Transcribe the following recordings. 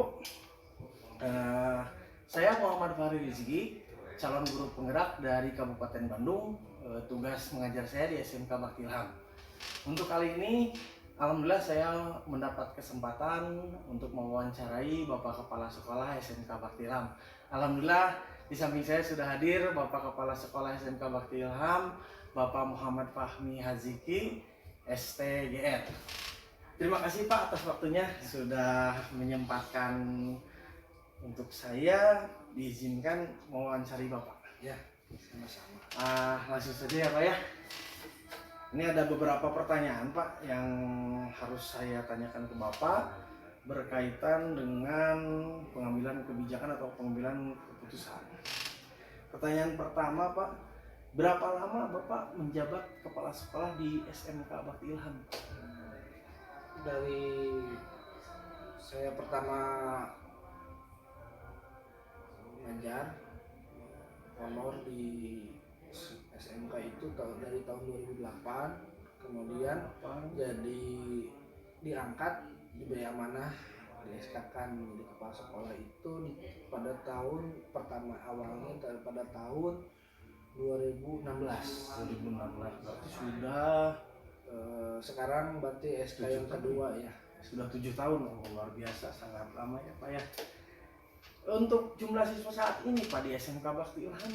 Guru. Eh, saya Muhammad Fahri Rizki, calon guru penggerak dari Kabupaten Bandung. Tugas mengajar saya di SMK Bakti Ilham. Untuk kali ini, alhamdulillah saya mendapat kesempatan untuk mewawancarai Bapak Kepala Sekolah SMK Bakti Ilham. Alhamdulillah di samping saya sudah hadir Bapak Kepala Sekolah SMK Bakti Ilham, Bapak Muhammad Fahmi Haziki, STGR. Terima kasih Pak atas waktunya sudah menyempatkan untuk saya diizinkan mewawancari Bapak. Ya, sama-sama. Langsung saja ya Pak ya. Ini ada beberapa pertanyaan Pak yang harus saya tanyakan ke Bapak berkaitan dengan pengambilan kebijakan atau pengambilan keputusan. Pertanyaan pertama Pak, berapa lama Bapak menjabat kepala sekolah di SMK Bakti Ilham? Dari saya pertama mengajar honor di SMK itu dari tahun 2008, kemudian jadi diangkat, diberi amanah, di-SK-kan menjadi kepala sekolah itu pada tahun pertama awalnya pada tahun 2016. Berarti sudah Sekarang berarti SK yang kedua ya. Sudah 7 tahun, luar biasa, sangat lama ya Pak ya. Untuk jumlah siswa saat ini Pak di SMK Bakti Ilham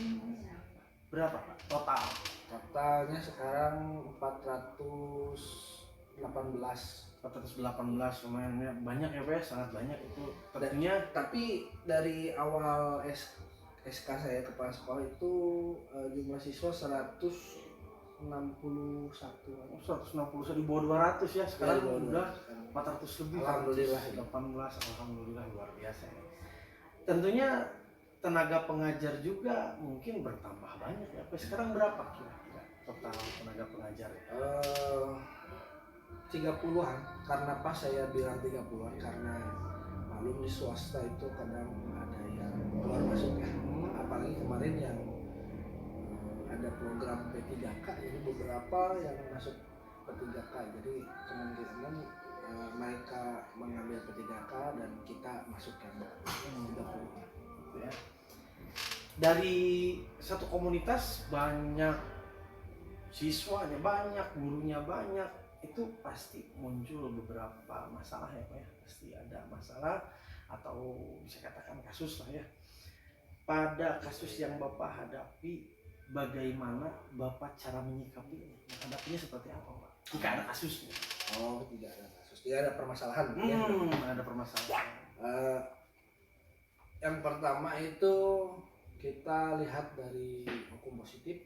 berapa Pak total? Totalnya sekarang 418. Lumayan ya, banyak ya Pak ya, sangat banyak itu. Tentunya Tapi dari awal SK saya kepala sekolah itu jumlah siswa 161 160 di bawah 200 ya, sekarang ya, udah 400 lebih. Alhamdulillah 18, alhamdulillah luar biasa ya. Tentunya tenaga pengajar juga mungkin bertambah banyak ya. Sekarang berapa kira-kira total tenaga pengajar? 30-an. Karena pas saya bilang 30-an karena malum di swasta itu kadang ada yang keluar masuk ya. Apalagi kemarin yang ada program P3K, jadi beberapa yang masuk P3K, jadi kemungkinan mereka mengambil P3K dan kita masuk yang 30 ya. Dari satu komunitas banyak siswanya, banyak gurunya, banyak, itu pasti muncul beberapa masalah ya Pak ya, pasti ada masalah atau bisa katakan kasus lah ya. Pada kasus yang Bapak hadapi, bagaimana Bapak cara menyikapinya? Menghadapinya seperti apa Pak? Jika ada kasusnya. Oh, tidak ada kasus, tidak ada permasalahan. Ada permasalahan. Yang pertama itu kita lihat dari hukum positif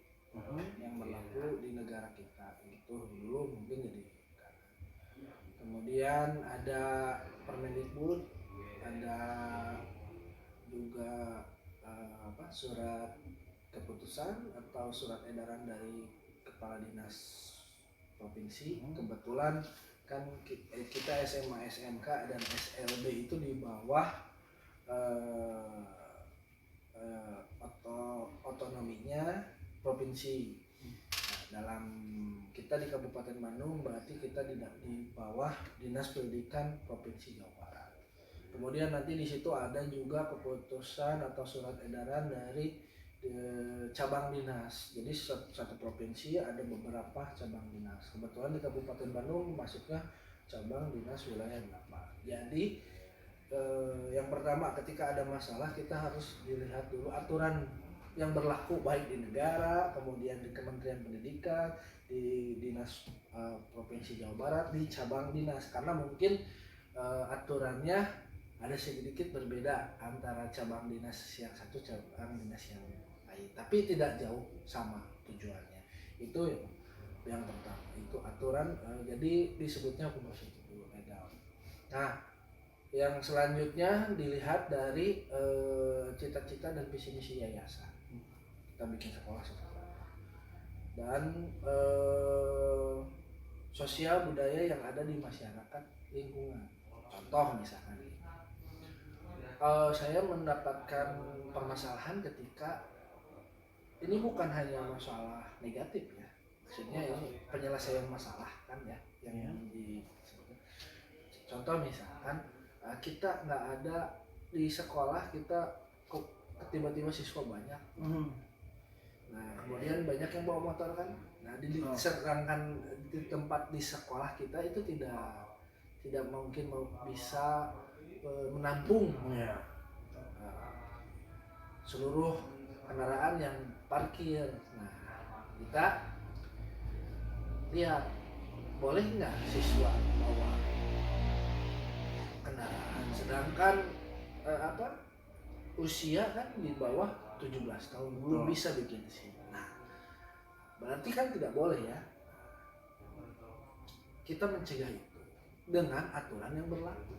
yang berlaku di negara kita, itu dulu mungkin jadi. Kemudian ada Permendikbud, ada juga surat keputusan atau surat edaran dari kepala dinas provinsi. Kebetulan kan kita SMA, SMK dan SLB itu di bawah otonominya provinsi. Dalam kita di Kabupaten Bandung berarti kita di bawah Dinas Pendidikan Provinsi Jawa Barat. Kemudian nanti di situ ada juga keputusan atau surat edaran dari cabang dinas. Jadi satu provinsi ada beberapa cabang dinas. Kebetulan di Kabupaten Bandung masuknya cabang dinas wilayah 8. Jadi yang pertama ketika ada masalah kita harus dilihat dulu aturan yang berlaku baik di negara, kemudian di Kementerian Pendidikan, di Dinas Provinsi Jawa Barat, di cabang dinas, karena mungkin aturannya ada sedikit berbeda antara cabang dinas yang satu cabang dinas yang lain, tapi tidak jauh sama tujuannya. Itu yang pertama, itu aturan, jadi disebutnya hukum positif dulu, legal. Nah, yang selanjutnya dilihat dari cita-cita dan visi misi yayasan. Kita bikin sekolah dan sosial budaya yang ada di masyarakat lingkungan. Contoh misalkan saya mendapatkan permasalahan ketika ini bukan hanya masalah negatif ya, maksudnya ini penyelesaian masalah kan ya yang di contoh misalkan kita nggak ada di sekolah, kita kok tiba-tiba siswa banyak. Nah kemudian banyak yang bawa motor kan. Nah sedangkan di tempat di sekolah kita itu tidak mungkin bisa menampung seluruh kendaraan yang parkir. Nah kita lihat boleh nggak siswa bawa kendaraan, sedangkan usia kan di bawah 17 tahun belum bisa bikin SIM. Nah berarti kan tidak boleh ya. Kita mencegah itu dengan aturan yang berlaku.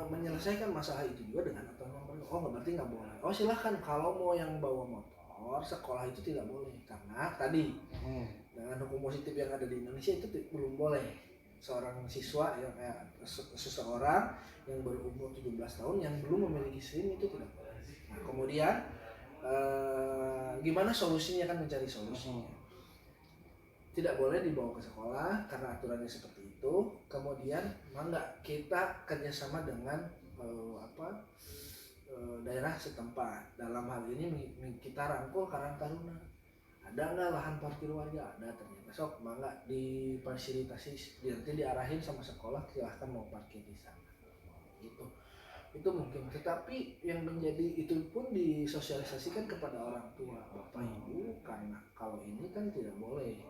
Menyelesaikan masalah itu juga dengan aturan yang berlaku. Oh berarti nggak boleh. Oh silahkan kalau mau yang bawa motor sekolah itu tidak boleh, karena tadi dengan hukum positif yang ada di Indonesia itu belum boleh seorang siswa yang seseorang yang berumur 17 tahun yang belum memiliki SIM itu tidak boleh. Nah, kemudian gimana solusinya, kan mencari solusinya. Tidak boleh dibawa ke sekolah karena aturannya seperti itu. Kemudian mangga kita kerjasama dengan daerah setempat. Dalam hal ini kita rangkul Karang Taruna. Ada nggak lahan parkir warga? Ada ternyata. Sok mangga difasilitasi, nanti diarahin sama sekolah, silahkan mau parkir di sana. Itu mungkin. Tetapi yang menjadi itu pun disosialisasikan kepada orang tua, bapak ibu, karena kalau ini kan tidak boleh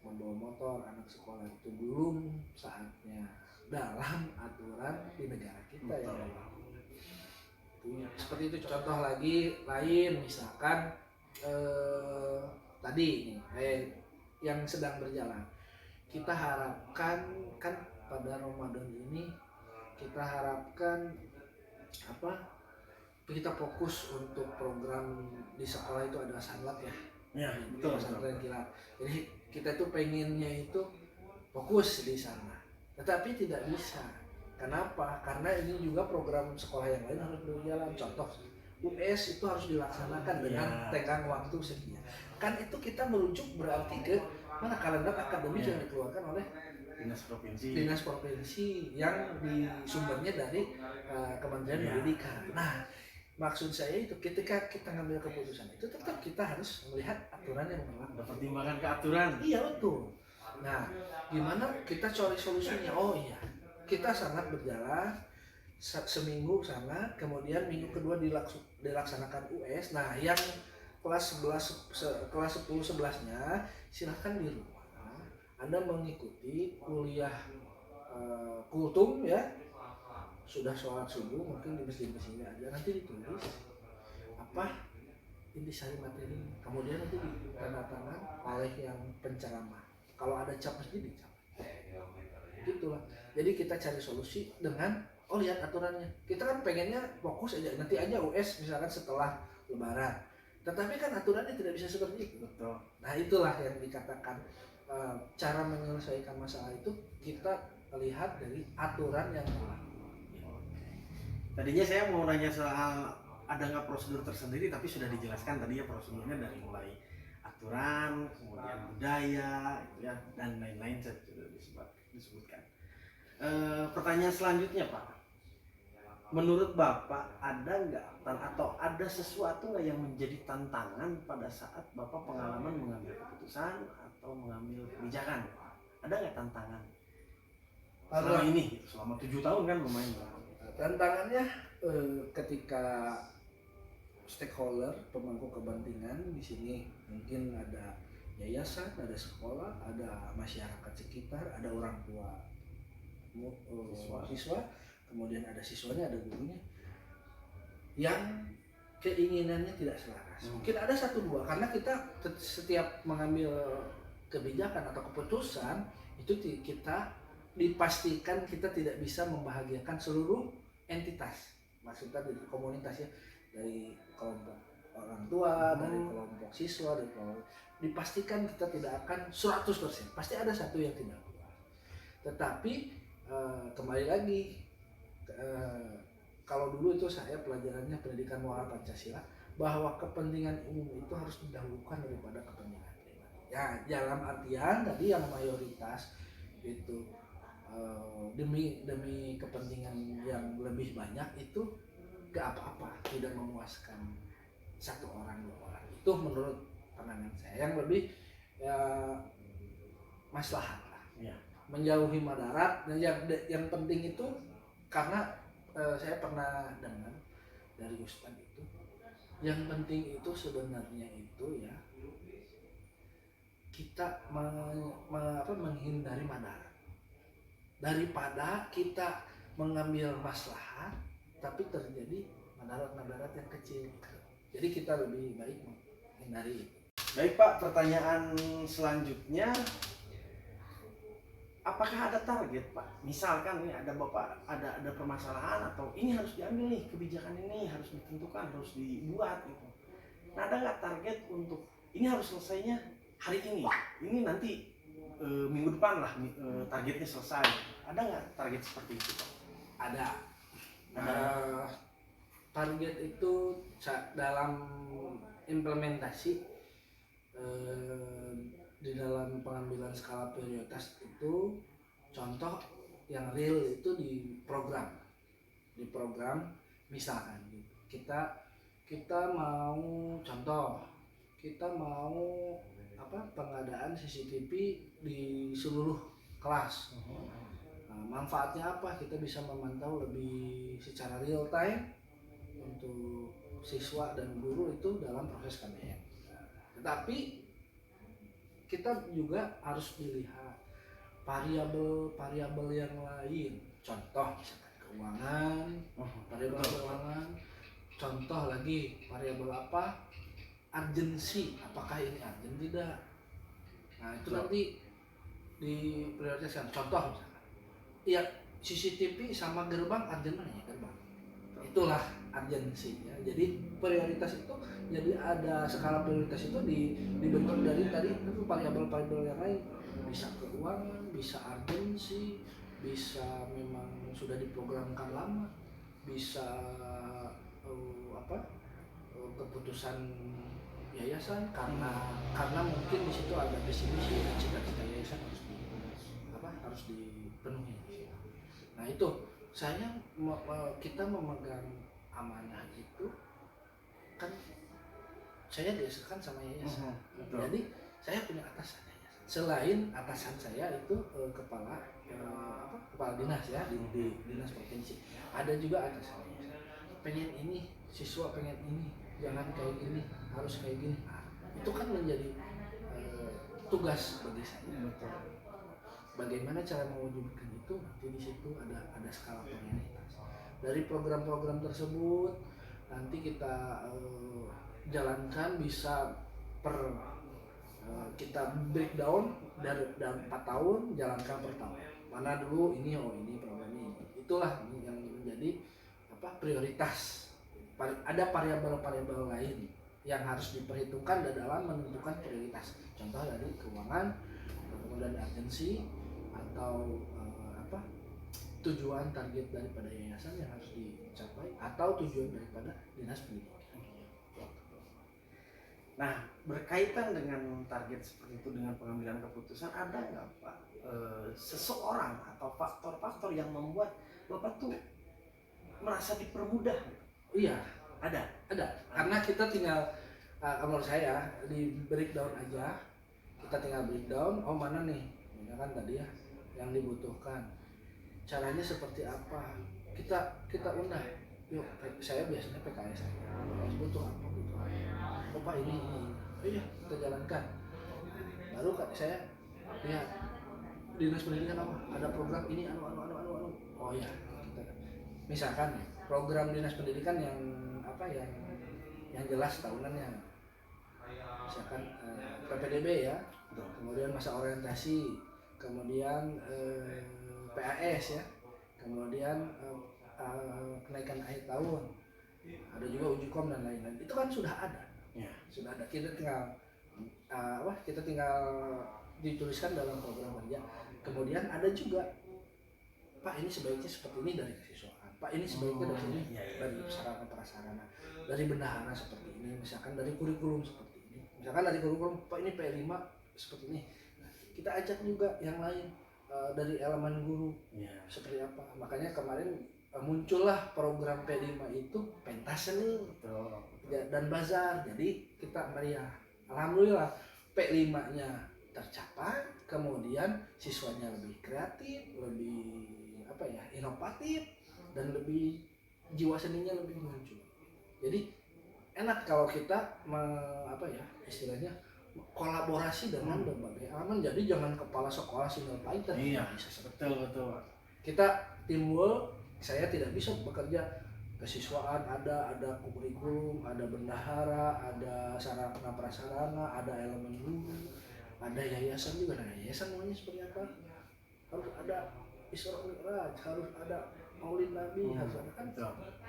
membawa motor anak sekolah, itu belum saatnya dalam aturan di negara kita ya. Seperti itu. Contoh lagi lain misalkan tadi yang sedang berjalan, kita harapkan kan pada Ramadan ini kita harapkan kita fokus untuk program di sekolah itu ada sanlat ya, betul, pesantren kilat. Jadi kita itu pengennya itu fokus di sana, tetapi tidak bisa. Kenapa? Karena ini juga program sekolah yang lain harus berjalan. Contoh US itu harus dilaksanakan dengan tenggang waktu sekian. Kan itu kita merujuk berarti ke mana kalender akademik yang dikeluarkan oleh dinas provinsi yang sumbernya dari Kementerian Pendidikan. Nah maksud saya itu ketika kita ngambil keputusan itu tetap kita harus melihat aturan yang berlaku, pertimbangan ke aturan. Iya betul. Nah gimana kita cari solusinya? Oh iya, kita sangat berjalan seminggu sana, kemudian minggu kedua dilaksanakan US. Nah yang kelas 10-11-nya silahkan di rumah Anda mengikuti kuliah kultum ya, sudah sholat subuh mungkin di masjid-masjidnya aja, nanti ditulis intisari materi, kemudian nanti ditandatangan oleh yang penceramah. Kalau ada cap masjid dicap. Gitulah. Jadi kita cari solusi dengan lihat aturannya. Kita kan pengennya fokus aja, nanti aja US misalkan setelah Lebaran. Tetapi kan aturannya tidak bisa seperti itu. Betul. Nah itulah yang dikatakan cara menyelesaikan masalah itu kita lihat dari aturan yang berlaku. Tadinya saya mau nanya soal ada nggak prosedur tersendiri, tapi sudah dijelaskan tadi ya prosedurnya dari mulai aturan, kemudian budaya, ya, dan lain-lain sudah disebutkan. Pertanyaan selanjutnya Pak, menurut Bapak ada nggak atau ada sesuatu nggak yang menjadi tantangan pada saat Bapak pengalaman mengambil keputusan atau mengambil kebijakan? Ada nggak tantangan selama ini? Selama 7 tahun kan lumayan. Tantangannya ketika stakeholder, pemangku kepentingan di sini mungkin ada yayasan, ada sekolah, ada masyarakat sekitar, ada orang tua siswa, kemudian ada siswanya, ada gurunya yang keinginannya tidak selaras. Mungkin ada 1-2, karena kita setiap mengambil kebijakan atau keputusan itu kita dipastikan kita tidak bisa membahagiakan seluruh entitas, maksudnya dari komunitas ya, dari kelompok orang tua, dari kelompok siswa, dari kelompok, dipastikan kita tidak akan 100%, pasti ada satu yang tidak puas. Tetapi kembali lagi, kalau dulu itu saya pelajarannya pendidikan moral Pancasila, bahwa kepentingan umum itu harus didahulukan daripada kepentingan pribadi. Ya dalam artian tadi yang mayoritas itu demi kepentingan yang lebih banyak itu gak apa-apa, tidak memuaskan satu orang dua orang. Itu menurut pandangan saya yang lebih ya maslahat lah, Ya. menjauhi madarat. Dan yang penting itu karena saya pernah dengar dari Ustadz itu, yang penting itu sebenarnya itu ya kita menghindari madarat daripada kita mengambil maslahat tapi terjadi madarat yang kecil. Jadi kita lebih baik menghindari itu. Baik Pak, pertanyaan selanjutnya, apakah ada target Pak? Misalkan nih ada Bapak ada permasalahan atau ini harus diambil nih, kebijakan ini harus ditentukan, harus dibuat gitu. Nah, ada nggak target untuk ini harus selesainya hari ini nanti minggu depan lah targetnya selesai. Ada nggak target seperti itu Pak? Ada. Target itu dalam implementasi di dalam pengambilan skala prioritas itu, contoh yang real itu di program misalkan kita mau contoh, kita mau pengadaan CCTV di seluruh kelas. Manfaatnya apa? Kita bisa memantau lebih secara real time untuk siswa dan guru itu dalam proses KBM. Tetapi kita juga harus dilihat variabel yang lain. Contoh misalkan keuangan, variabel keuangan. Contoh lagi variabel apa? Urgensi. Apakah ini urgent tidak? Nah, itu nanti diprioritaskan. Contoh misalkan, iya CCTV sama gerbang urgent mana ya? Gerbang. Itulah urgensi ya. Jadi prioritas itu, jadi ada skala prioritas itu dibentuk dari tadi itu variabel-variabel yang lain, bisa keuangan, bisa urgensi, bisa memang sudah diprogramkan lama, bisa keputusan yayasan karena mungkin di situ ada visi misi dan cita-cita yayasan harus dipenuhi. Nah itu kita memegang amanah itu kan, saya diajarkan sama yayasan. Jadi saya punya atasan yayasan. Selain atasan saya itu kepala dinas ya di dinas provinsi, ada juga atasan yayasan. Pengen ini, siswa pengen ini, jangan kayak gini, harus kayak gini. Nah, itu kan menjadi tugas bagi saya. Bagaimana cara mewujudkan itu, nanti di situ ada skala prioritas. Dari program-program tersebut nanti kita jalankan bisa kita breakdown dari 4 tahun, jalankan per tahun. Mana dulu ini program ini. Itulah yang menjadi prioritas. Ada variabel-variabel lain yang harus diperhitungkan dalam menentukan prioritas. Contoh dari keuangan, kemudian urgensi, atau tujuan target daripada yayasan yang harus dicapai, atau tujuan daripada dinas pendidikan. Nah, berkaitan dengan target seperti itu, dengan pengambilan keputusan, ada nggak Pak seseorang atau faktor-faktor yang membuat Bapak tuh merasa dipermudah? Iya, ada. Karena kita tinggal menurut saya di breakdown aja, kita tinggal breakdown. Oh mana nih, kan tadi ya yang dibutuhkan, caranya seperti apa, kita undang. Yuk, saya biasanya PKS butuh apa. Oh Pak ini. Iya, kita jalankan. Baru saya lihat dinas pendidikan apa, ada program ini oh ya, kita misalkan program dinas pendidikan yang jelas tahunannya, misalkan PPDB ya, kemudian masa orientasi, kemudian PAS ya, kemudian kenaikan akhir tahun, ada juga uji kom dan lain-lain. Itu kan sudah ada ya, sudah ada. Kita tinggal dituliskan dalam program kerja. Kemudian ada juga, Pak ini sebaiknya seperti ini dari kesiswaan, Pak ini sebaiknya dari ini, dari sarana prasarana, dari bendahara seperti ini, misalkan dari kurikulum seperti ini, misalkan dari kurikulum Pak ini P5 seperti ini. Nah, kita ajak juga yang lain, dari elemen guru Ya. seperti apa. Makanya kemarin muncullah program P5 itu pentas seni Betul. dan bazar. Jadi kita meriah. Alhamdulillah P5-nya tercapai, kemudian siswanya lebih kreatif, lebih inovatif, dan lebih jiwa seninya lebih muncul. Jadi enak kalau kita istilahnya kolaborasi dengan berbagai elemen. Jadi jangan kepala sekolah single fighter. Iya, Bisa betul. kita teamwork. Saya tidak bisa bekerja kesiswaan, ada kurikulum, ada bendahara, ada sarana prasarana, ada elemen guru, ada yayasan juga. Nah, yayasan maunya seperti apa? Harus ada Isra Mi'raj, harus ada Maulid Nabi, harus ada kan.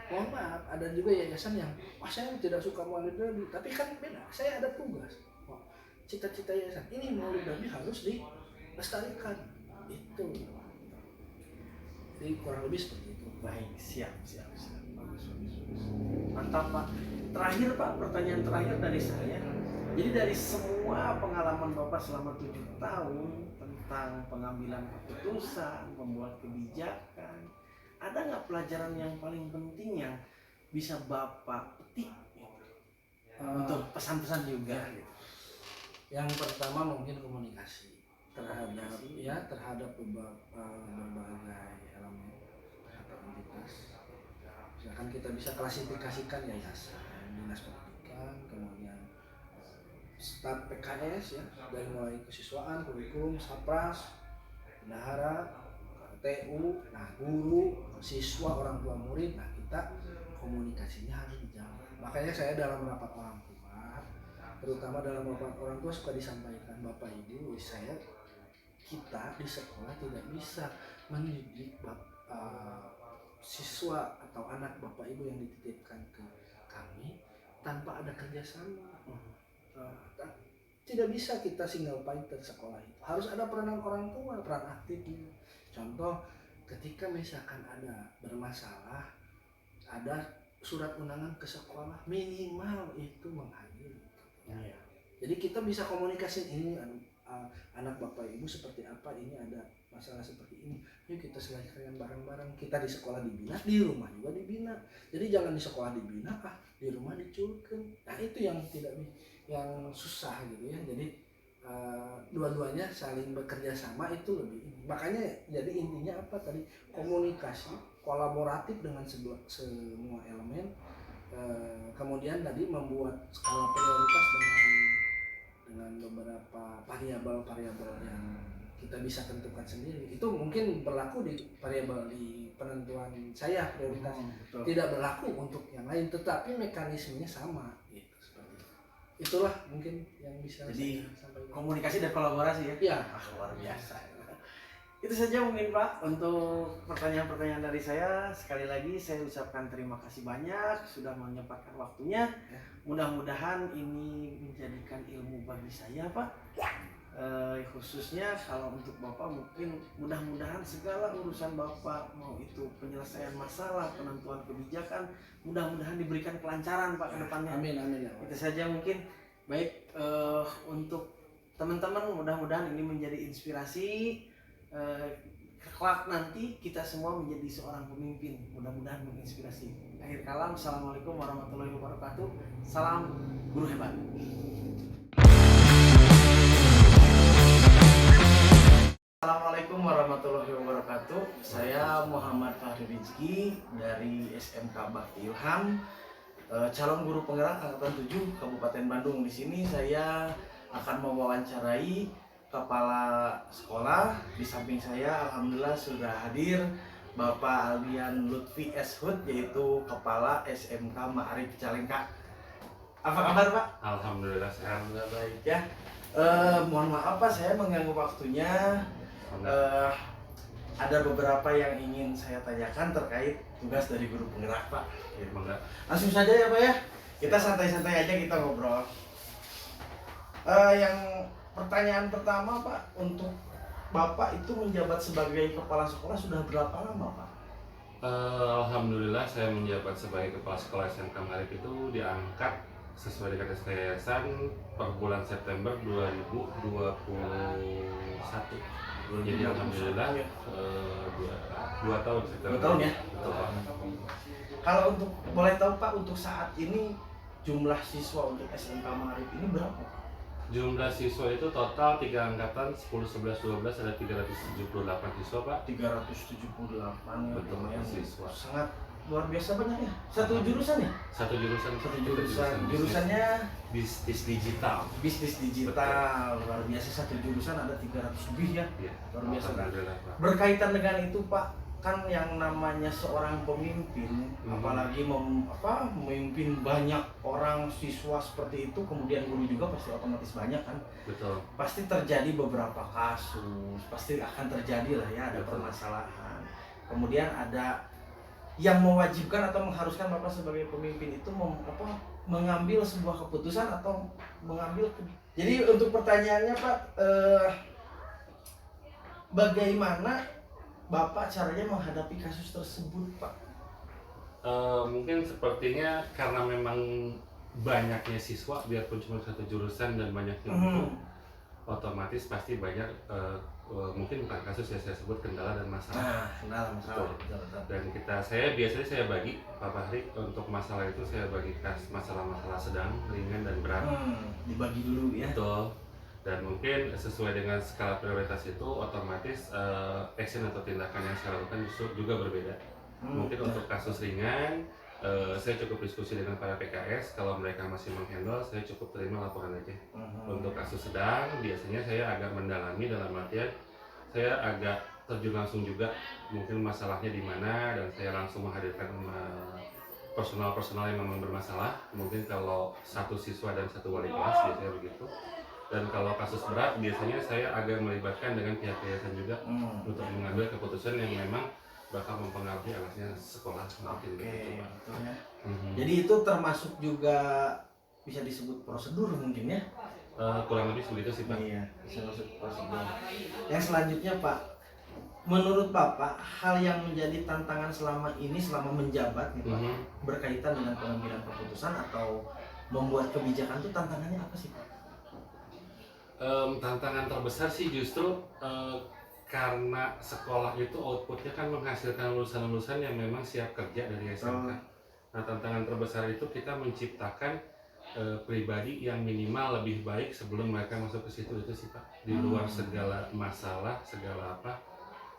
Mohon maaf, ada juga yayasan yang saya tidak suka Maulid Nabi, tapi kan beda. Saya ada tugas. Cita-cita yayasan ini Maulid Nabi harus dilestarikan. Itu. Jadi kurang lebih seperti itu. Baik, siap. Bagus. Mantap Pak. Terakhir Pak, pertanyaan terakhir dari saya. Jadi dari semua pengalaman Bapak selama 7 tahun tentang pengambilan keputusan, membuat kebijakan, ada nggak pelajaran yang paling penting yang bisa Bapak petik untuk pesan-pesan juga? Gitu. Yang pertama mungkin komunikasi terhadap berbagai elemen atau entitas. Misalkan kita bisa klasifikasikan yayasan, dinas pendidikan, kemudian staf PKS ya, dari mulai kesiswaan, kurikulum, sapras, bendahara, TU, guru, siswa, orang tua murid. Nah, kita komunikasinya harus dijalan. Makanya saya dalam rapat orang tua, terutama dalam rapat orang tua suka disampaikan, Bapak Ibu, kita di sekolah tidak bisa mendidik siswa atau anak Bapak Ibu yang dititipkan ke kami tanpa ada kerjasama. Tidak bisa kita single fighter sekolah itu. Harus ada peranan orang tua, peran aktifnya. Contoh, ketika misalkan ada bermasalah, ada surat undangan ke sekolah, minimal itu menghadiri. Ya. Jadi kita bisa komunikasi ini anak Bapak Ibu seperti apa, ini ada masalah seperti ini. Yuk kita selesaikan bareng-bareng. Kita di sekolah dibina, di rumah juga dibina. Jadi jangan di sekolah dibina, di rumah diculkan. Nah itu yang yang susah gitu ya. Jadi dua-duanya saling bekerja sama itu lebih. Makanya jadi intinya apa tadi, komunikasi kolaboratif dengan semua elemen. Kemudian tadi membuat skala prioritas dengan beberapa variabel yang kita bisa tentukan sendiri. Itu mungkin berlaku di variabel di penentuan saya prioritas. Tidak berlaku untuk yang lain, tetapi mekanismenya sama gitu, seperti itu. Itulah mungkin yang bisa Jadi saya sampaikan. komunikasi dan kolaborasi ya. Ya, Luar biasa. Itu saja mungkin Pak untuk pertanyaan-pertanyaan dari saya. Sekali lagi saya ucapkan terima kasih banyak sudah menyempatkan waktunya. Mudah-mudahan ini menjadikan ilmu bagi saya Pak. Khususnya kalau untuk Bapak mungkin mudah-mudahan segala urusan Bapak, mau itu penyelesaian masalah, penentuan kebijakan, mudah-mudahan diberikan kelancaran Pak ke depannya. Amin. Itu saja mungkin. Baik, untuk teman-teman mudah-mudahan ini menjadi inspirasi. Kelak nanti kita semua menjadi seorang pemimpin, mudah-mudahan menginspirasi. Akhir kalam, assalamualaikum warahmatullahi wabarakatuh. Salam guru hebat. Assalamualaikum warahmatullahi wabarakatuh. Saya Muhammad Fahri Rizki dari SMK Bakti Ilham, calon guru penggerak angkatan 7 Kabupaten Bandung. Di sini saya akan mewawancarai kepala sekolah. Di samping saya alhamdulillah sudah hadir Bapak Aldian Lutfi S. Hud, yaitu kepala SMK Ma'arif Cicalengka. Apa kabar Pak? Alhamdulillah sehat. Alhamdulillah baik ya. Mohon maaf Pak, saya mengganggu waktunya. Ada beberapa yang ingin saya tanyakan terkait tugas dari guru penggerak Pak. Langsung saja ya Pak ya. Kita santai-santai aja kita ngobrol. Yang pertanyaan pertama Pak, untuk Bapak itu menjabat sebagai kepala sekolah sudah berapa lama Pak? Alhamdulillah saya menjabat sebagai kepala sekolah SMK Ma'arif itu diangkat sesuai dengan SK Yayasan per bulan September 2021. Jadi alhamdulillah ya. dua tahun sekitar. 2 tahun ya. Betul, Pak. Kalau untuk boleh tahu Pak, untuk saat ini jumlah siswa untuk SMK Maarif ini berapa Pak? Jumlah siswa itu total 3 angkatan 10, 11, 12 ada 378 siswa Pak. 378 ya. Betul, lumayan siswa. sangat luar biasa banyak ya. Satu jurusan ya? Satu jurusan. Satu jurusan. bisnis. Jurusannya Bisnis digital. bisnis digital. Luar biasa, satu jurusan ada 300 lebih ya. Iya. Luar biasa Pak. Alhamdulillah Pak. Berkaitan dengan itu Pak, kan yang namanya seorang pemimpin, apalagi memimpin banyak orang siswa seperti itu, kemudian guru juga pasti otomatis banyak kan. Betul. Pasti terjadi beberapa kasus, pasti akan terjadi lah ya, ada Betul. permasalahan. Kemudian ada yang mewajibkan atau mengharuskan Bapak sebagai pemimpin itu mengambil sebuah keputusan atau jadi untuk pertanyaannya Pak, bagaimana Bapak caranya menghadapi kasus tersebut Pak? Mungkin sepertinya karena memang banyaknya siswa, biarpun cuma satu jurusan dan banyaknya guru, otomatis pasti banyak mungkin bukan kasus ya, saya sebut kendala dan masalah. Kendala masalah. Betul. Dan saya biasanya bagi Pak Fahri untuk masalah itu saya bagi masalah-masalah sedang, ringan dan berat. Dibagi dulu ya. Betul. Dan mungkin sesuai dengan skala prioritas itu otomatis action atau tindakan yang saya lakukan justru juga berbeda. Mungkin untuk kasus ringan saya cukup diskusi dengan para PKS, kalau mereka masih menghandle saya cukup terima laporan aja. Untuk kasus sedang biasanya saya agak mendalami, dalam artian saya agak terjun langsung juga mungkin masalahnya di mana, dan saya langsung menghadirkan personal yang memang bermasalah. Mungkin kalau satu siswa dan satu wali kelas biasanya begitu. Dan kalau kasus berat biasanya saya agak melibatkan dengan pihak yayasan juga untuk mengambil keputusan yang memang bakal mempengaruhi anaknya sekolah mungkin begitu Pak. Betul ya. Jadi itu termasuk juga bisa disebut prosedur mungkin ya? Kurang lebih begitu sih Pak. Iya, bisa masuk prosedur. Yang selanjutnya Pak, menurut Bapak hal yang menjadi tantangan selama menjabat nih Pak, berkaitan dengan pengambilan keputusan atau membuat kebijakan itu tantangannya apa sih Pak? Tantangan terbesar sih justru karena sekolah itu outputnya kan menghasilkan lulusan-lulusan yang memang siap kerja dari SMK. Nah, tantangan terbesar itu kita menciptakan pribadi yang minimal lebih baik sebelum mereka masuk ke situ, itu sih Pak. Di luar segala masalah, segala apa,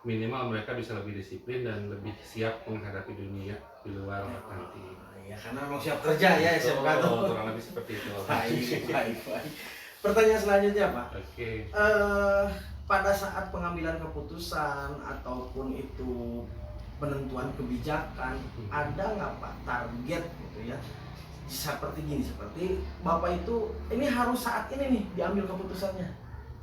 minimal mereka bisa lebih disiplin dan lebih siap menghadapi dunia di luar nanti. Ya karena memang siap kerja ya SMK itu. Kurang lebih seperti itu. Baik. Pertanyaan selanjutnya Pak. Oke. Pada saat pengambilan keputusan ataupun itu penentuan kebijakan, ada nggak Pak target gitu ya? Seperti Bapak itu ini harus saat ini nih diambil keputusannya,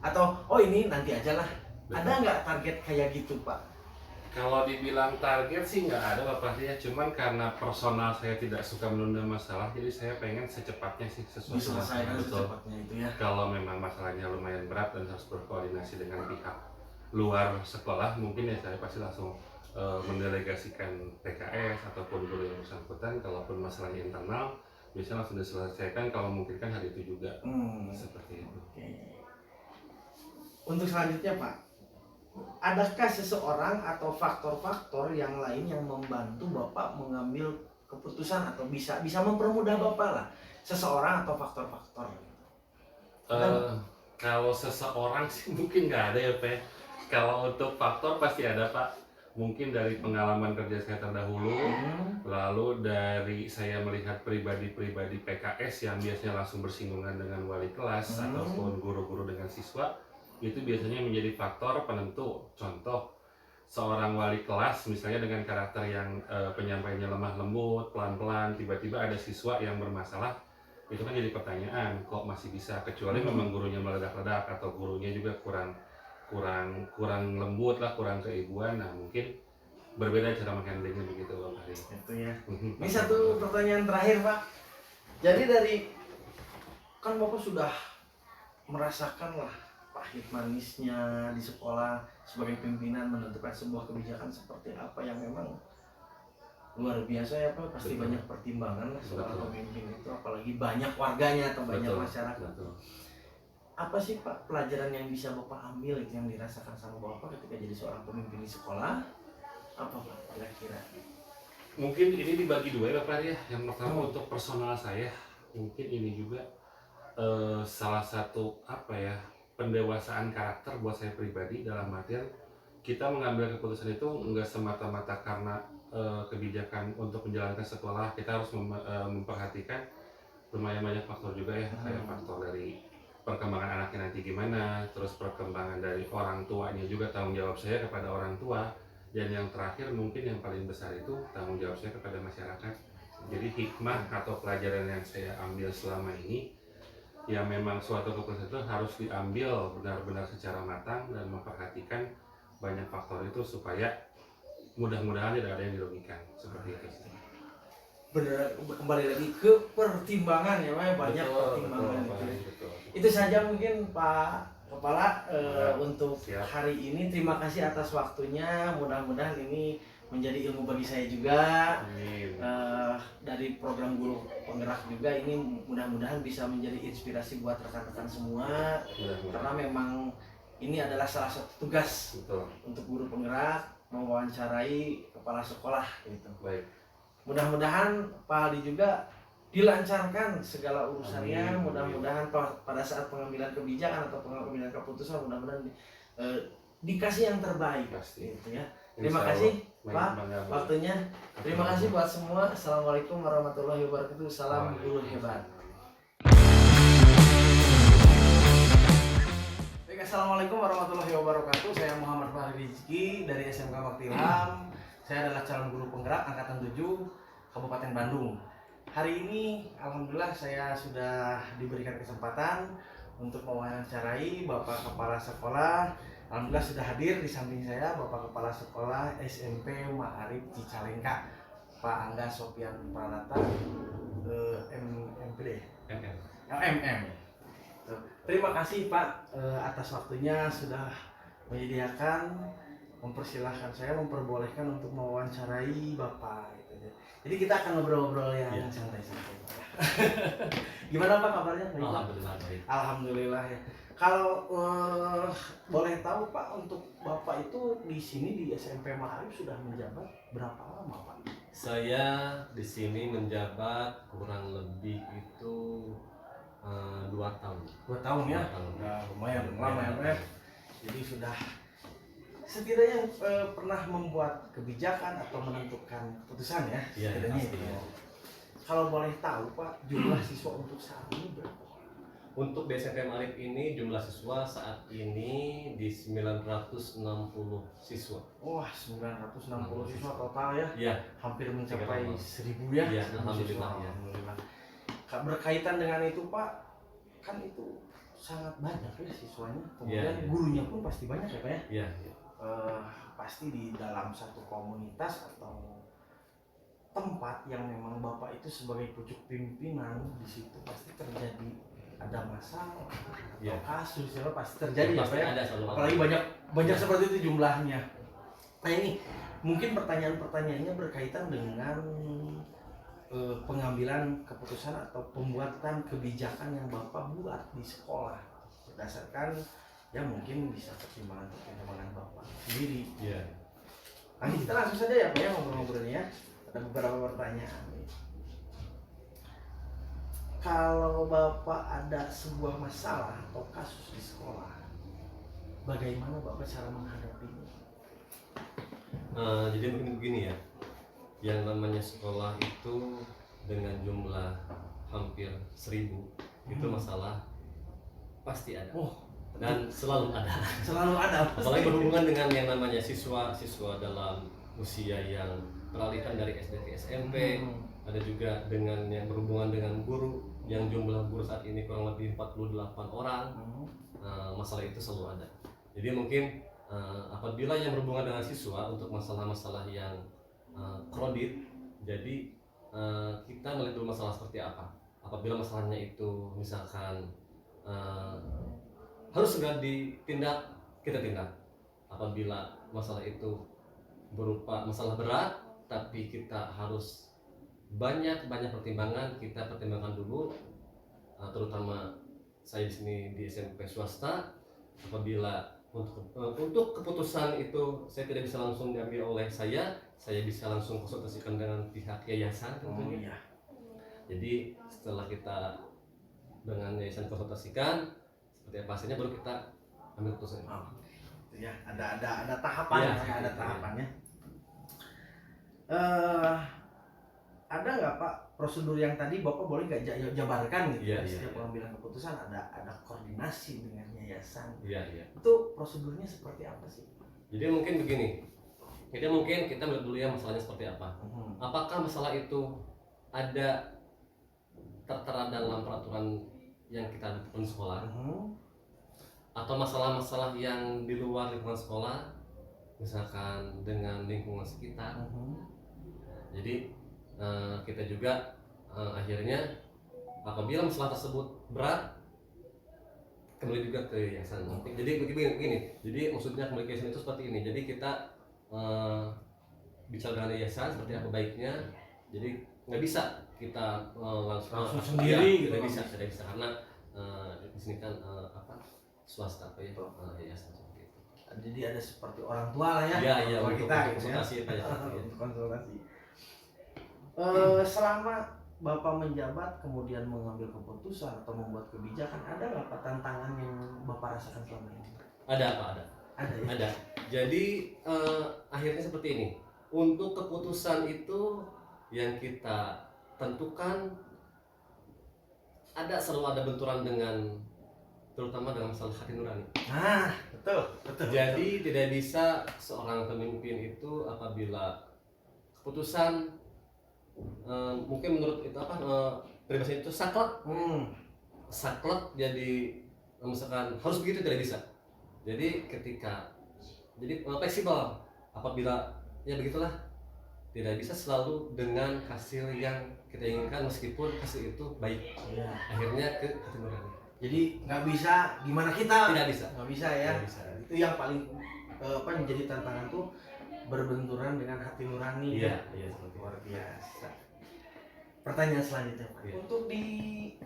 atau ini nanti aja lah. Ada nggak target kayak gitu Pak? Kalau dibilang target sih nggak ada Bapak ya, cuman karena personal saya tidak suka menunda masalah, jadi saya pengen secepatnya sih sesuatu Diselesaikan secepatnya itu ya. Kalau memang masalahnya lumayan berat dan harus berkoordinasi dengan pihak luar sekolah, mungkin ya saya pasti langsung mendelegasikan PKS ataupun guru yang bersangkutan. Kalaupun masalahnya internal, biasanya langsung diselesaikan, kalau mungkin kan hari itu juga. Seperti itu. Untuk selanjutnya Pak, adakah seseorang atau faktor-faktor yang lain yang membantu Bapak mengambil keputusan atau bisa mempermudah Bapak lah, seseorang atau faktor-faktor? Kalau seseorang sih mungkin nggak ada ya Pak. Kalau untuk faktor pasti ada Pak. Mungkin dari pengalaman kerja saya terdahulu, lalu dari saya melihat pribadi-pribadi PKS yang biasanya langsung bersinggungan dengan wali kelas ataupun guru-guru dengan siswa, itu biasanya menjadi faktor penentu. Contoh, seorang wali kelas misalnya dengan karakter yang penyampaiannya lemah lembut, pelan-pelan, tiba-tiba ada siswa yang bermasalah, itu kan jadi pertanyaan, kok masih bisa, kecuali memang gurunya meledak-ledak atau gurunya juga kurang lembut lah, kurang keibuan. Nah, mungkin berbeda cara menghandlingnya begitu Pak Hari. Itu ya. Ini satu pertanyaan terakhir Pak. Jadi dari kan Bapak sudah merasakan lah pahit manisnya di sekolah sebagai pimpinan menentukan sebuah kebijakan seperti apa yang memang luar biasa ya Pak. Pasti banyak pertimbangan lah seorang pemimpin itu, apalagi banyak warganya atau banyak masyarakat. apa sih Pak pelajaran yang bisa Bapak ambil itu yang dirasakan sama Bapak ketika jadi seorang pemimpin di sekolah? Apa Pak kira-kira? Mungkin ini dibagi dua ya Bapak ya. Yang pertama untuk personal saya, mungkin ini juga salah satu apa ya, pendewasaan karakter buat saya pribadi, dalam artian kita mengambil keputusan itu enggak semata-mata karena kebijakan untuk menjalankan sekolah. Kita harus memperhatikan lumayan banyak faktor juga ya, kayak faktor dari perkembangan anaknya nanti gimana, terus perkembangan dari orang tuanya juga, tanggung jawab saya kepada orang tua, dan yang terakhir mungkin yang paling besar itu tanggung jawab saya kepada masyarakat. Jadi hikmah atau pelajaran yang saya ambil selama ini, ya memang suatu keputusan itu harus diambil benar-benar secara matang dan memperhatikan banyak faktor itu supaya mudah-mudahan tidak ada yang dirugikan, seperti itu. Benar, kembali lagi ke pertimbangan ya Pak, banyak pertimbangan betul. Itu saja mungkin Pak Kepala untuk Siap. hari ini. Terima kasih atas waktunya, mudah-mudahan ini menjadi ilmu bagi saya juga. Amin. Dari program Guru Penggerak juga ini mudah-mudahan bisa menjadi inspirasi buat rekan-rekan semua, karena memang ini adalah salah satu tugas Betul. untuk Guru Penggerak, mewawancarai kepala sekolah gitu. Baik. Mudah-mudahan Pak Aldi juga dilancarkan segala urusannya. Amin. Mudah-mudahan pada saat pengambilan kebijakan atau pengambilan keputusan, mudah-mudahan dikasih yang terbaik. Pasti. Gitu ya. Terima kasih Pak waktunya. Terima kasih buat semua. Assalamualaikum warahmatullahi wabarakatuh. Salam guru hebat. Baik, assalamualaikum warahmatullahi wabarakatuh. Saya Muhammad Fahri Rizki dari SMK Bakti Ilham. Saya adalah calon guru penggerak angkatan 7 Kabupaten Bandung. Hari ini alhamdulillah saya sudah diberikan kesempatan untuk mewawancarai Bapak Kepala Sekolah. Alhamdulillah sudah hadir di samping saya Bapak Kepala Sekolah SMP Ma'arif Cicalengka, Pak Angga Sofian Pranata, MPD, MM. Terima kasih Pak atas waktunya, sudah menyediakan, mempersilahkan saya, memperbolehkan untuk mewawancarai Bapak gitu. Jadi kita akan ngobrol-ngobrol yang santai-santai Pak. Gimana Pak kabarnya? Baik, Pak? Alhamdulillah baik. Alhamdulillah ya. Kalau boleh tahu Pak, untuk Bapak itu di sini di SMP Ma'arif sudah menjabat berapa lama Pak? Saya di sini menjabat kurang lebih itu 2 tahun. 2 tahun ya? 2 tahun. Nah, lumayan lama ya Pak ya. Jadi sudah setidaknya pernah membuat kebijakan atau menentukan keputusan ya? Iya, setidaknya pasti, itu. ya. Kalau boleh tahu Pak, jumlah siswa untuk saat ini berapa? Untuk di SMP Ma'arif ini jumlah siswa saat ini di 960 siswa. Wah, 960 siswa total ya? Ya, Hampir mencapai 3.000. 1000 ya? Iya, 1000 alhamdulillah, siswa. ya. Alhamdulillah. Berkaitan dengan itu Pak, kan itu sangat banyak ya siswanya, kemudian Iya. gurunya pun pasti banyak ya Pak ya? ya, Pasti di dalam satu komunitas atau tempat yang memang Bapak itu sebagai pucuk pimpinan, di situ pasti terjadi ada masalah atau Iya. kasus ya pasti terjadi ya, pasti Pak ya? ada selalu. Apalagi banyak seperti itu jumlahnya. Nah ini mungkin pertanyaan-pertanyaannya berkaitan dengan pengambilan keputusan atau pembuatan kebijakan yang Bapak buat di sekolah berdasarkan ya mungkin bisa pertimbangan Bapak sendiri. Ya. Nanti kita langsung saja ya Pak ya ngobrol-ngobrolnya. Ada beberapa pertanyaan. Kalau Bapak ada sebuah masalah atau kasus di sekolah, bagaimana Bapak cara menghadapinya? Jadi mungkin begini ya, yang namanya sekolah itu dengan jumlah hampir 1000 itu masalah pasti ada. Oh, Dan selalu ada. selalu ada. Apalagi berhubungan dengan yang namanya siswa dalam usia yang peralihan dari SD ke SMP. Ada juga dengan yang berhubungan dengan guru, yang jumlah guru saat ini kurang lebih 48 orang. Masalah itu selalu ada. Jadi mungkin apabila yang berhubungan dengan siswa untuk masalah-masalah yang kredit, jadi kita melihat dulu masalah seperti apa. Apabila masalahnya itu misalkan harus segera ditindak, kita tindak. Apabila masalah itu berupa masalah berat, tapi kita harus banyak pertimbangan, kita pertimbangkan dulu, terutama saya di sini di SMP swasta, apabila untuk keputusan itu saya tidak bisa langsung diambil oleh saya bisa langsung konsultasikan dengan pihak yayasan tentunya. iya. Jadi setelah kita dengan yayasan konsultasikan seperti apa hasilnya, baru kita ambil keputusan. Oh, itu ya, ada tahapannya, Iya, ada iya. tahapannya. Ada nggak Pak prosedur yang tadi Bapak boleh nggak jabarkan gitu? Iya, Setiap iya. pengambilan keputusan ada koordinasi dengan yayasan. Iya, iya. Itu prosedurnya seperti apa sih? Jadi mungkin begini. Jadi mungkin kita melihat dulu ya masalahnya seperti apa. Apakah masalah itu ada tertera dalam peraturan yang kita tentukan di sekolah, atau masalah-masalah yang di luar lingkungan sekolah, misalkan dengan lingkungan sekitar. Jadi kita juga akhirnya apabila masalah tersebut berat, kembali juga ke yayasan. Jadi begini. Jadi maksudnya kembali ke yayasan itu seperti ini. Jadi kita bicara dengan yayasan seperti apa baiknya. Jadi nggak bisa kita langsung sendiri ya, gitu. tidak bisa karena di sini kan swasta apa ya, yayasan seperti itu. Jadi ada seperti orang tua lah ya. Iya, Kalau untuk kita gitu ya. konsultasi apa ya. Untuk konsultasi. Selama Bapak menjabat kemudian mengambil keputusan atau membuat kebijakan, ada nggak Pak tantangan yang Bapak rasakan selama ini? Ada apa? Ada. Ada ya. Ada. Jadi akhirnya seperti ini. Untuk keputusan itu yang kita tentukan selalu ada benturan dengan, terutama dengan masalah hati nurani. Nah, betul. Jadi tidak bisa seorang pemimpin itu apabila keputusan mungkin menurut itu peribahasa itu saklek. Saklek jadi misalkan harus begitu, tidak bisa. Jadi fleksibel apabila ya begitulah, tidak bisa selalu dengan hasil yang kita inginkan meskipun hasil itu baik. Ya. Akhirnya ke hati nurani. Jadi nggak bisa gimana kita? Tidak bisa. Nggak bisa ya. Tidak bisa. Itu yang paling menjadi tantangan tuh berbenturan dengan hati nurani. Iya seperti itu. Luar biasa. Pertanyaan selanjutnya Pak. Iya. Untuk di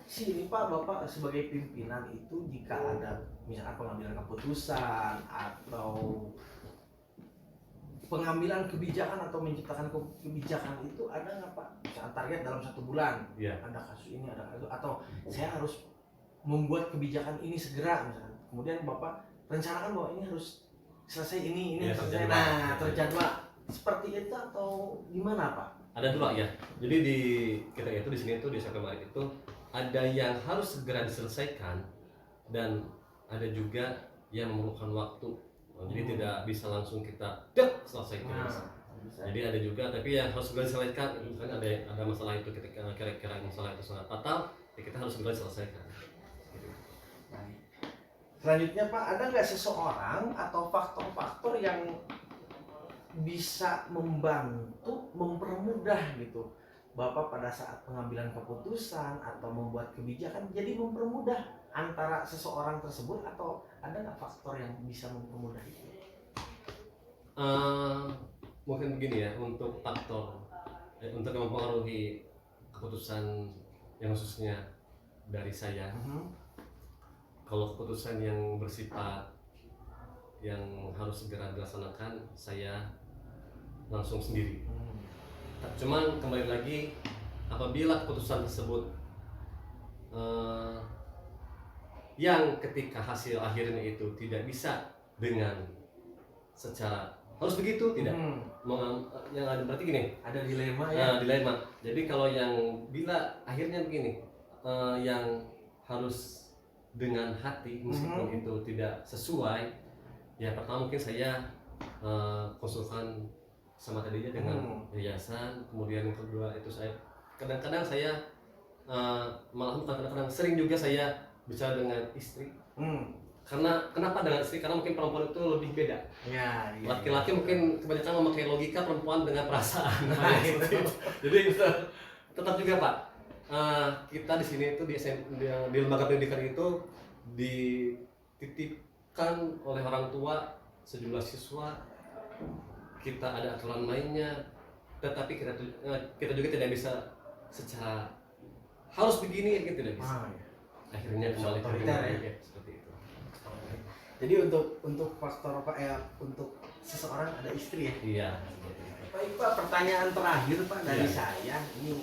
sini Pak, Bapak sebagai pimpinan itu jika ada misalkan pengambilan keputusan atau pengambilan kebijakan atau menciptakan kebijakan itu ada nggak Pak? Misalkan target dalam 1 bulan, Iya. ada kasus ini, ada kasus, atau saya harus membuat kebijakan ini segera misalkan. Kemudian Bapak rencanakan bahwa ini harus selesai ini Iya, selesai. terjadwal. Nah, terjadwal seperti itu atau gimana Pak? Ada dua ya. Jadi di kita itu di sini itu di SMP Marit itu ada yang harus segera diselesaikan dan ada juga yang memerlukan waktu. Jadi tidak bisa langsung kita selesaikan. Bisa. Jadi ada juga tapi yang harus segera diselesaikan. Misalnya ada masalah itu ketika kira-kira masalah itu sangat fatal, ya kita harus segera diselesaikan. Baik. Selanjutnya Pak, ada nggak seseorang atau faktor-faktor yang bisa membantu mempermudah gitu Bapak pada saat pengambilan keputusan atau membuat kebijakan, jadi mempermudah antara seseorang tersebut, atau ada nggak faktor yang bisa mempermudah itu? Mungkin begini ya, untuk faktor untuk mempengaruhi keputusan yang khususnya dari saya. Kalau keputusan yang bersifat yang harus segera dilaksanakan, saya langsung sendiri. Cuman kembali lagi, apabila keputusan tersebut yang ketika hasil akhirnya itu tidak bisa dengan secara harus begitu, tidak yang ada berarti gini, Ada dilema ya. dilema. Jadi kalau yang bila akhirnya begini, yang harus dengan hati meskipun itu tidak sesuai, ya pertama mungkin saya konsulkan sama tadinya dengan yayasan. Kemudian yang kedua itu saya kadang-kadang saya malah bukan kadang-kadang, sering juga saya bicara dengan istri. Karena kenapa dengan istri? Karena mungkin perempuan itu lebih beda. Ya, Laki-laki mungkin kebanyakan memakai logika, perempuan dengan perasaan. Jadi tetap juga Pak, kita di sini itu di lembaga pendidikan itu dititipkan oleh orang tua sejumlah siswa. Kita ada aturan mainnya, tetapi kita juga tidak bisa secara harus begini, kita tidak bisa. akhirnya kembali ke Otoriter ya? ya, seperti itu. Jadi untuk faktor apa untuk seseorang ada istri ya. Iya, seperti itu. Baik Pak, pertanyaan terakhir Pak dari Iya. saya ini,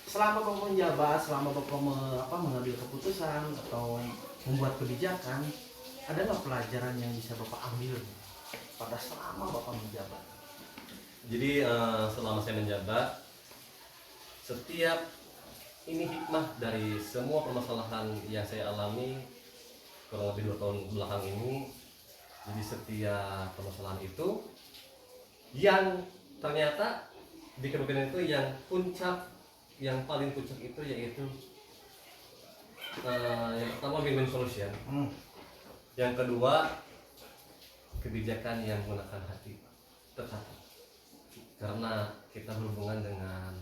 selama Bapak menjabat, selama Bapak mengambil keputusan atau membuat kebijakan, ada nggak pelajaran yang bisa Bapak ambil pada selama Bapak menjabat? Jadi selama saya menjabat, setiap ini hikmah dari semua permasalahan yang saya alami kurang lebih 2 tahun belakang ini. Jadi setiap permasalahan itu yang ternyata di kabupaten itu yang puncak, yang paling puncak itu yaitu yang pertama win-win solution, yang kedua kebijakan yang menggunakan hati. Tetapi karena kita berhubungan dengan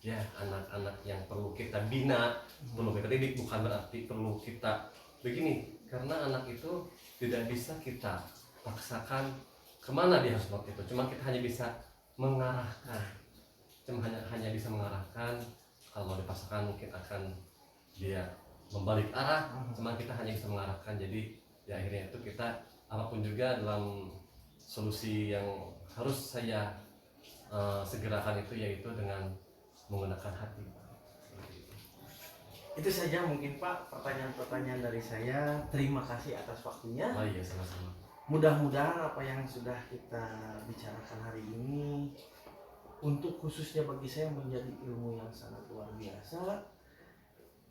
ya anak-anak yang perlu kita bina, perlu kita didik, bukan berarti perlu kita begini, karena anak itu tidak bisa kita paksakan kemana dia harus melakukan itu, cuma kita hanya bisa mengarahkan, hanya bisa mengarahkan. Kalau mau dipaksakan mungkin akan dia membalik arah, cuma kita hanya bisa mengarahkan. Jadi ya akhirnya itu kita apapun juga dalam solusi yang harus saya segerakan itu yaitu dengan menggunakan hati. Itu saja mungkin Pak pertanyaan-pertanyaan dari saya. Terima kasih atas waktunya. Oh iya, sama-sama. Mudah-mudahan apa yang sudah kita bicarakan hari ini untuk khususnya bagi saya menjadi ilmu yang sangat luar biasa.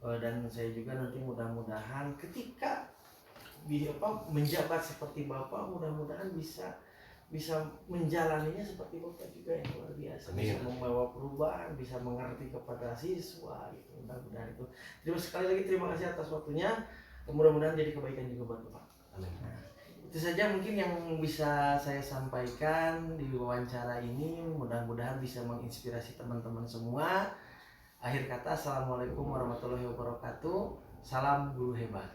Dan saya juga nanti mudah-mudahan ketika menjabat seperti Bapak, mudah-mudahan bisa menjalaninya seperti Bapak juga yang luar biasa. Amin. Bisa membawa perubahan, bisa mengerti kepada siswa gitu. Mudah-mudahan itu. Sekali lagi terima kasih atas waktunya. Mudah-mudahan jadi kebaikan juga buat Bapak. Amin. Itu saja mungkin yang bisa saya sampaikan di wawancara ini. Mudah-mudahan bisa menginspirasi teman-teman semua. Akhir kata, assalamualaikum warahmatullahi wabarakatuh. Salam guru hebat.